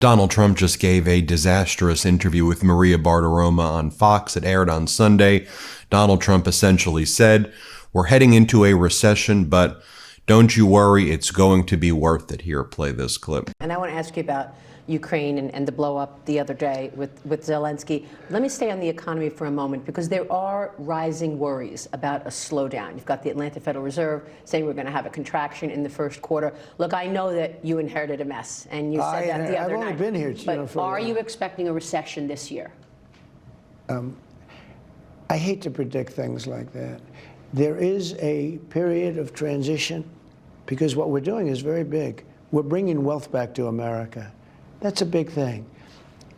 Donald Trump just gave a disastrous interview with Maria Bartiromo on Fox. It aired on Sunday. Donald Trump essentially said, "We're heading into a recession, but don't you worry, it's going to be worth it." Here, play this clip. And I want to ask you about Ukraine and the blow up the other day with Zelensky. Let me stay on the economy for a moment, because there are rising worries about a slowdown. You've got the Atlanta Federal Reserve saying we're going to have a contraction in the first quarter. Look, I know that you inherited a mess, and you said that the other night. I've only been here, but are you expecting a recession this year? I hate to predict things like that. There is a period of transition, because what we're doing is very big. We're bringing wealth back to America. That's a big thing.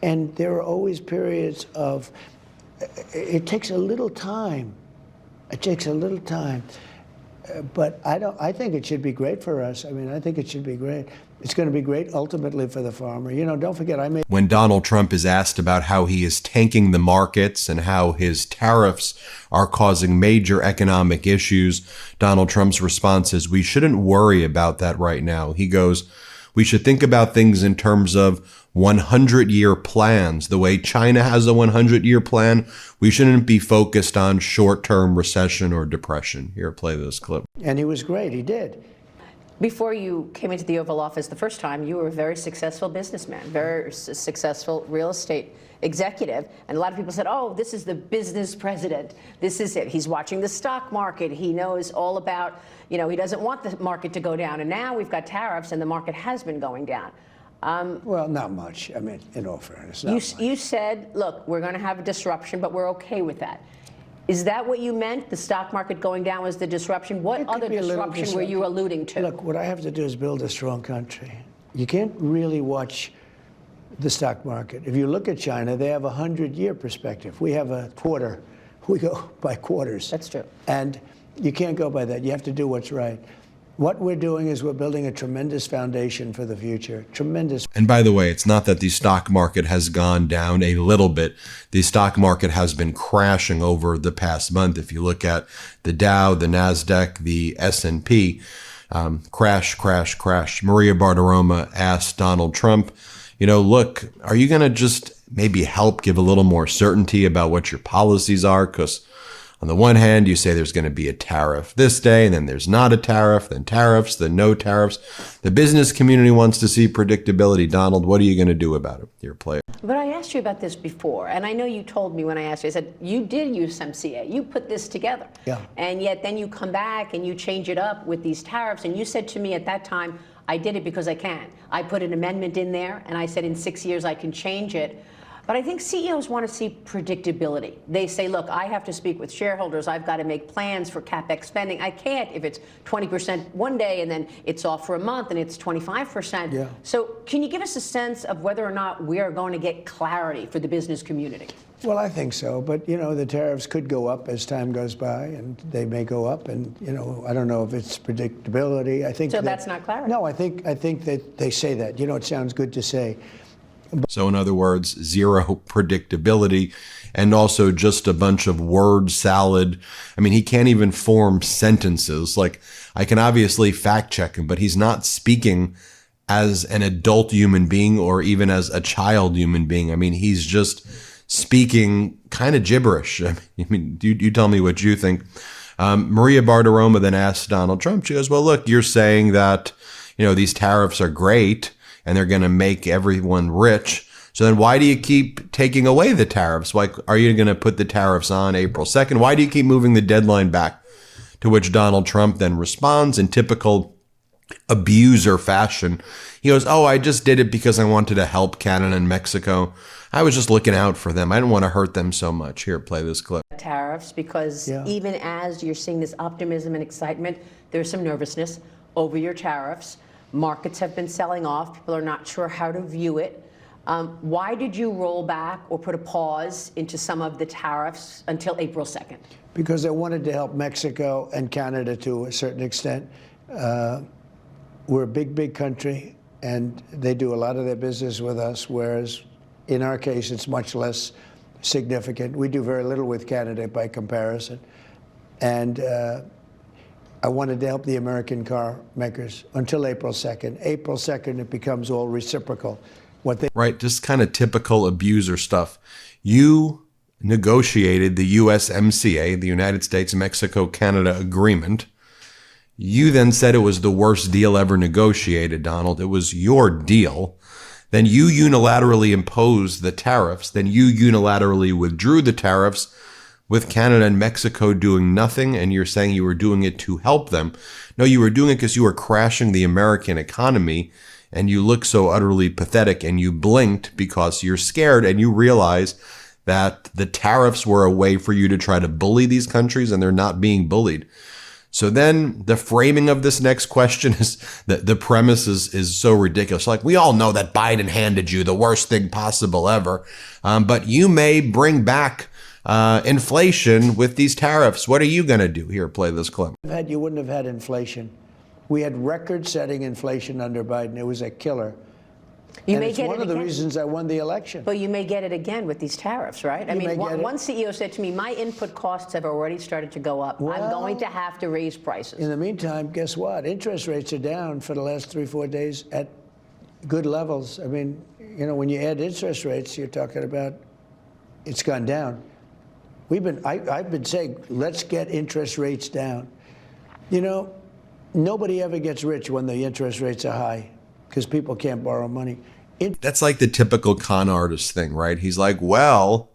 And there are always periods of, it takes a little time. It takes a little time. But I think it should be great for us. I mean, I think it should be great. It's going to be great ultimately for the farmer. You know, don't forget, When Donald Trump is asked about how he is tanking the markets and how his tariffs are causing major economic issues, Donald Trump's response is, "We shouldn't worry about that right now." He goes, "We should think about things in terms of 100-year plans. The way China has a 100-year plan, we shouldn't be focused on short-term recession or depression." Here, play this clip. And he was great. He did. Before you came into the Oval Office the first time, you were a very successful businessman, very successful real estate executive. And a lot of people said, oh, this is the business president. This is it. He's watching the stock market. He knows all about, you know, he doesn't want the market to go down. And now we've got tariffs and the market has been going down. Well, not much. I mean, in all fairness, not much. You said, look, we're going to have a disruption, but we're okay with that. Is that what you meant? The stock market going down was the disruption? What other disruption were you alluding to? Look, what I have to do is build a strong country. You can't really watch the stock market. If you look at China, they have a 100-year perspective. We have a quarter. We go by quarters. That's true. And you can't go by that. You have to do what's right. What we're doing is we're building a tremendous foundation for the future. Tremendous. And by the way, it's not that the stock market has gone down a little bit. The stock market has been crashing over the past month. If you look at the Dow, the NASDAQ, the S&P, crash, crash, crash. Maria Bartiromo asked Donald Trump, you know, look, are you going to just maybe help give a little more certainty about what your policies are? Because on the one hand, you say there's going to be a tariff this day, and then there's not a tariff, then tariffs, then no tariffs. The business community wants to see predictability. Donald, what are you going to do about it? Your player. But I asked you about this before, and I know you told me when I asked you, I said, you did use MCA. You put this together. Yeah. And yet then you come back and you change it up with these tariffs. And you said to me at that time, I did it because I can. I put an amendment in there, and I said in 6 years I can change it. But I think CEOs want to see predictability. They say, look, I have to speak with shareholders. I've got to make plans for CapEx spending. I can't if it's 20% one day and then it's off for a month and it's 25%. Yeah. So can you give us a sense of whether or not we are going to get clarity for the business community? Well, I think so. But, you know, the tariffs could go up as time goes by, and they may go up. And, you know, I don't know if it's predictability. I think so that's not clarity. No, I think that they say that. You know, it sounds good to say. So in other words, zero predictability, and also just a bunch of word salad. I mean, he can't even form sentences. Like, I can obviously fact check him, but he's not speaking as an adult human being or even as a child human being. I mean, he's just speaking kind of gibberish. I mean, you tell me what you think. Maria Bartiromo then asked Donald Trump, she goes, well, look, you're saying that, you know, these tariffs are great and they're going to make everyone rich. So then why do you keep taking away the tariffs? Like, are you going to put the tariffs on April 2nd? Why do you keep moving the deadline back? To which Donald Trump then responds in typical abuser fashion. He goes, oh, I just did it because I wanted to help Canada and Mexico. I was just looking out for them. I didn't want to hurt them so much. Here, play this clip. Tariffs, because even as you're seeing this optimism and excitement, there's some nervousness over your tariffs. Markets have been selling off. People are not sure how to view it. Why did you roll back or put a pause into some of the tariffs until April 2nd? Because I wanted to help Mexico and Canada to a certain extent. We're a big, big country, and they do a lot of their business with us, whereas in our case, it's much less significant. We do very little with Canada by comparison. And I wanted to help the American car makers until April 2nd. April 2nd, it becomes all reciprocal. what they Right, just kind of typical abuser stuff. You negotiated the USMCA, the United States, Mexico, Canada Agreement. You then said it was the worst deal ever negotiated, Donald. It was your deal. Then you unilaterally imposed the tariffs. Then you unilaterally withdrew the tariffs, with Canada and Mexico doing nothing, and you're saying you were doing it to help them. No, you were doing it because you were crashing the American economy, and you look so utterly pathetic, and you blinked because you're scared, and you realize that the tariffs were a way for you to try to bully these countries, and they're not being bullied. So then the framing of this next question is that the premise is so ridiculous. Like, we all know that Biden handed you the worst thing possible ever, but you may bring back inflation with these tariffs. What are you going to do? Here, play this clip. You wouldn't have had inflation. We had record-setting inflation under Biden. It was a killer. It's one of the reasons I won the election. But you may get it again with these tariffs, right? I mean, one CEO said to me, my input costs have already started to go up. I'm going to have to raise prices. In the meantime, guess what? Interest rates are down for the last 3-4 days at good levels. I mean, you know, when you add interest rates, you're talking about it's gone down. I've been saying, let's get interest rates down. You know, nobody ever gets rich when the interest rates are high because people can't borrow money. That's like the typical con artist thing, right? He's like, well,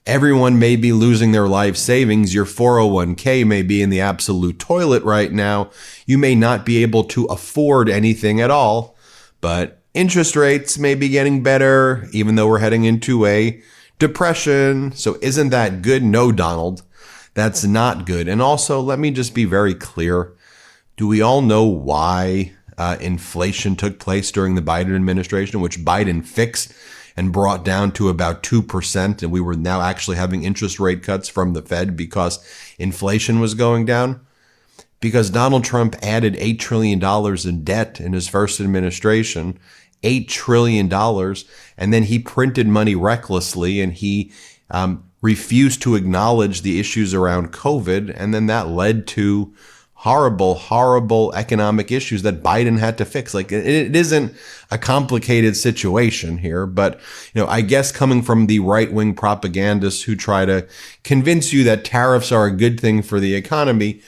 everyone may be losing their life savings. Your 401k may be in the absolute toilet right now. You may not be able to afford anything at all, but interest rates may be getting better, even though we're heading into a depression. So isn't that good? No, Donald, that's not good. And also, let me just be very clear. Do we all know why inflation took place during the Biden administration, which Biden fixed and brought down to about 2%? And we were now actually having interest rate cuts from the Fed because inflation was going down? Because Donald Trump added $8 trillion in debt in his first administration, $8 trillion. And then he printed money recklessly, and he refused to acknowledge the issues around COVID. And then that led to horrible, horrible economic issues that Biden had to fix. Like, it isn't a complicated situation here, but, you know, I guess coming from the right-wing propagandists who try to convince you that tariffs are a good thing for the economy,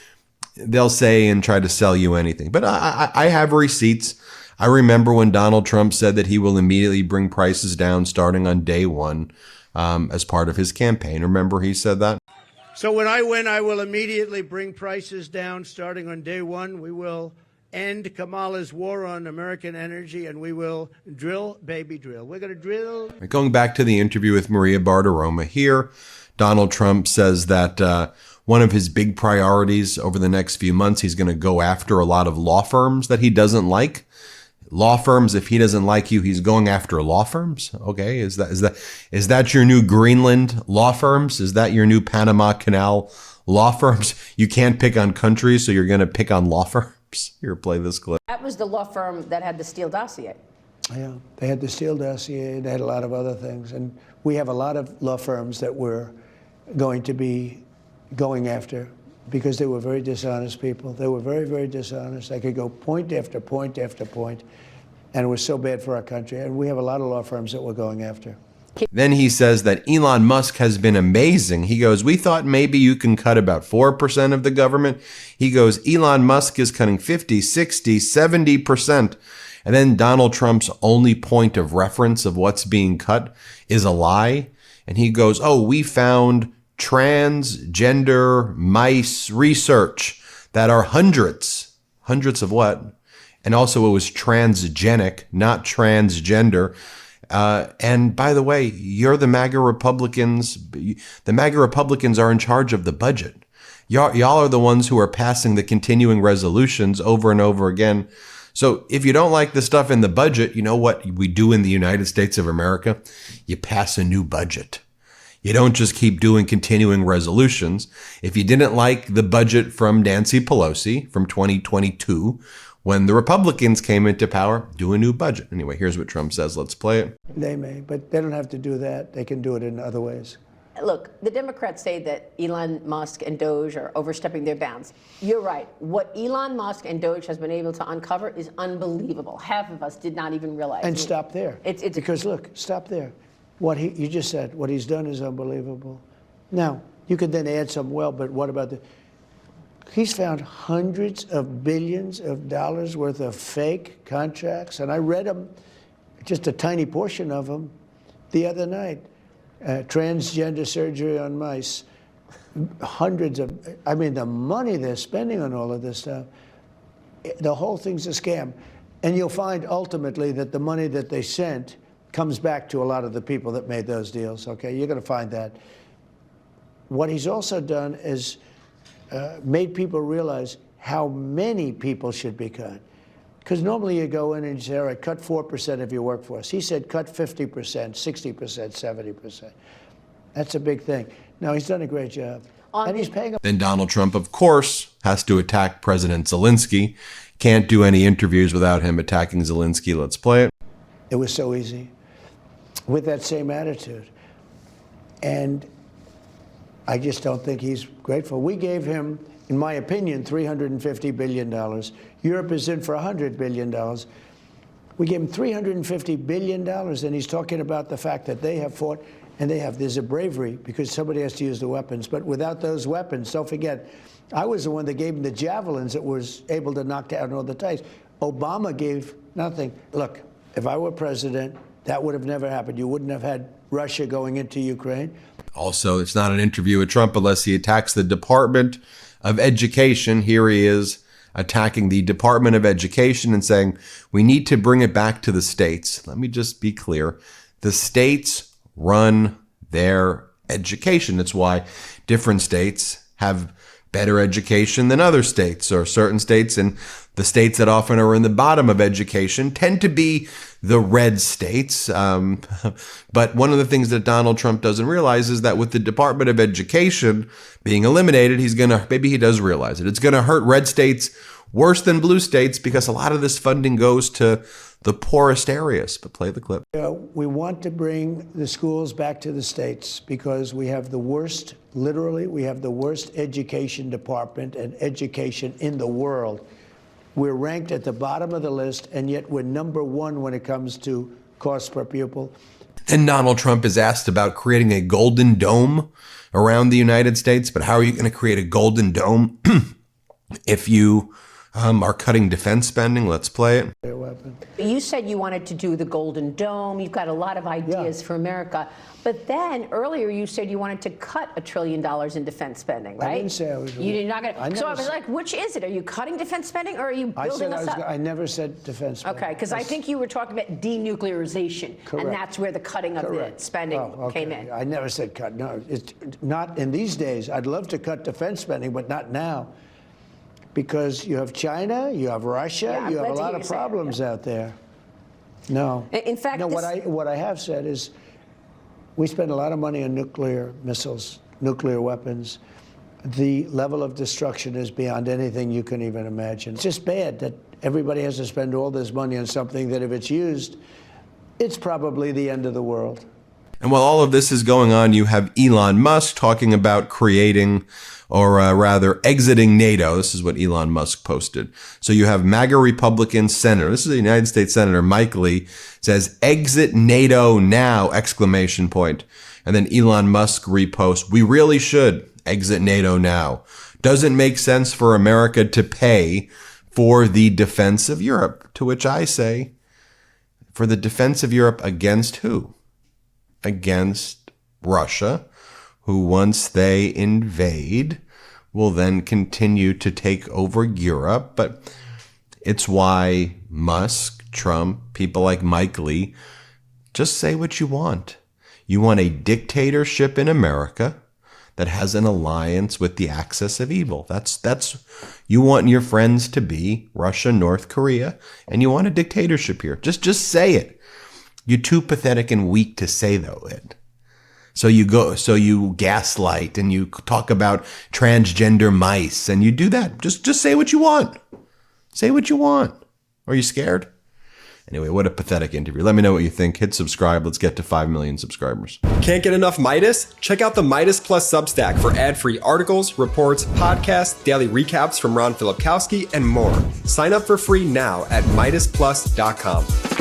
they'll say and try to sell you anything. But I have receipts. I remember when Donald Trump said that he will immediately bring prices down starting on day one as part of his campaign. Remember he said that? So when I win, I will immediately bring prices down starting on day one. We will end Kamala's war on American energy, and we will drill, baby, drill. We're going to drill. Going back to the interview with Maria Bartiromo here, Donald Trump says that one of his big priorities over the next few months, he's going to go after a lot of law firms that he doesn't like. Law firms, if he doesn't like you, he's going after law firms. Okay, is that your new Greenland law firms? Is that your new Panama Canal law firms? You can't pick on countries, so you're going to pick on law firms? Here, play this clip. That was the law firm that had the Steele dossier. Yeah, they had the Steele dossier. They had a lot of other things, and we have a lot of law firms that we're going to be going after because they were very dishonest people. They were very, very dishonest. They could go point after point after point, and it was so bad for our country. And we have a lot of law firms that we're going after. Then he says that Elon Musk has been amazing. He goes, we thought maybe you can cut about 4% of the government. He goes, Elon Musk is cutting 50, 60, 70%. And then Donald Trump's only point of reference of what's being cut is a lie. And he goes, oh, we found transgender mice research that are hundreds of what? And also it was transgenic, not transgender. And by the way, you're the MAGA Republicans. The MAGA Republicans are in charge of the budget. Y'all are the ones who are passing the continuing resolutions over and over again. So if you don't like the stuff in the budget, you know what we do in the United States of America? You pass a new budget. You don't just keep doing continuing resolutions. If you didn't like the budget from Nancy Pelosi from 2022, when the Republicans came into power, do a new budget. Anyway, here's what Trump says. Let's play it. They may, but they don't have to do that. They can do it in other ways. Look, the Democrats say that Elon Musk and Doge are overstepping their bounds. You're right. What Elon Musk and Doge has been able to uncover is unbelievable. Half of us did not even realize. And stop there. Because look, stop there. You just said, what he's done is unbelievable. Now, you could then add some, well, but what about he's found hundreds of billions of dollars worth of fake contracts, and I read them, just a tiny portion of them, the other night. Transgender surgery on mice, the money they're spending on all of this stuff, the whole thing's a scam. And you'll find ultimately that the money that they sent comes back to a lot of the people that made those deals, okay? You're gonna find that. What he's also done is made people realize how many people should be cut. Because normally you go in and you say, all right, cut 4% of your workforce. He said cut 50%, 60%, 70%. That's a big thing. Now, he's done a great job. And he's paying. Then Donald Trump, of course, has to attack President Zelensky. Can't do any interviews without him attacking Zelensky. Let's play it. It was so easy with that same attitude. And I just don't think he's grateful. We gave him, in my opinion, $350 billion. Europe is in for $100 billion. We gave him $350 billion, and he's talking about the fact that they have fought, and there's a bravery because somebody has to use the weapons. But without those weapons, don't forget, I was the one that gave him the javelins that was able to knock down all the tanks. Obama gave nothing. Look, if I were president, that would have never happened. You wouldn't have had Russia going into Ukraine. Also, it's not an interview with Trump unless he attacks the Department of Education. Here he is attacking the Department of Education and saying, we need to bring it back to the states. Let me just be clear. The states run their education. It's why different states have better education than other states, or certain states, and the states that often are in the bottom of education tend to be the red states. But one of the things that Donald Trump doesn't realize is that with the Department of Education being eliminated, maybe he does realize it. It's going to hurt red states worse than blue states because a lot of this funding goes to the poorest areas. But play the clip. We want to bring the schools back to the states because we have the worst, literally, we have the worst education department and education in the world. We're ranked at the bottom of the list, and yet we're number one when it comes to cost per pupil. Then Donald Trump is asked about creating a golden dome around the United States. But how are you going to create a golden dome if you are cutting defense spending? Let's play it. You said you wanted to do the Golden Dome. You've got a lot of ideas for America. But then earlier you said you wanted to cut $1 trillion in defense spending, right? I didn't say I was. You did not. So I was like, which is it? Are you cutting defense spending or are you building us up? I never said defense spending. Okay, because I think you were talking about denuclearization. Correct. And that's where the cutting of the spending came in. I never said cut. No, it's not in these days. I'd love to cut defense spending, but not now. Because you have China, you have Russia, you have a lot of problems out there. No. In fact, no, what I have said is we spend a lot of money on nuclear missiles, nuclear weapons. The level of destruction is beyond anything you can even imagine. It's just bad that everybody has to spend all this money on something that if it's used, it's probably the end of the world. And while all of this is going on, you have Elon Musk talking about creating, or rather exiting NATO. This is what Elon Musk posted. So you have MAGA Republican Senator, this is the United States Senator Mike Lee, says, exit NATO now, exclamation point. And then Elon Musk reposts, we really should exit NATO now. Doesn't make sense for America to pay for the defense of Europe. To which I say, for the defense of Europe against who? Against Russia, who once they invade will then continue to take over Europe. But it's why Musk, Trump, people like Mike Lee, just say what you want. You want a dictatorship in America that has an alliance with the axis of evil. That's you want your friends to be Russia, North Korea, and you want a dictatorship here. Just say it. You're too pathetic and weak to say it. So you gaslight and you talk about transgender mice and you do that. Just say what you want. Say what you want. Are you scared? Anyway, what a pathetic interview. Let me know what you think. Hit subscribe. Let's get to 5 million subscribers. Can't get enough Meidas? Check out the Meidas Plus Substack for ad-free articles, reports, podcasts, daily recaps from Ron Filipkowski, and more. Sign up for free now at MeidasPlus.com.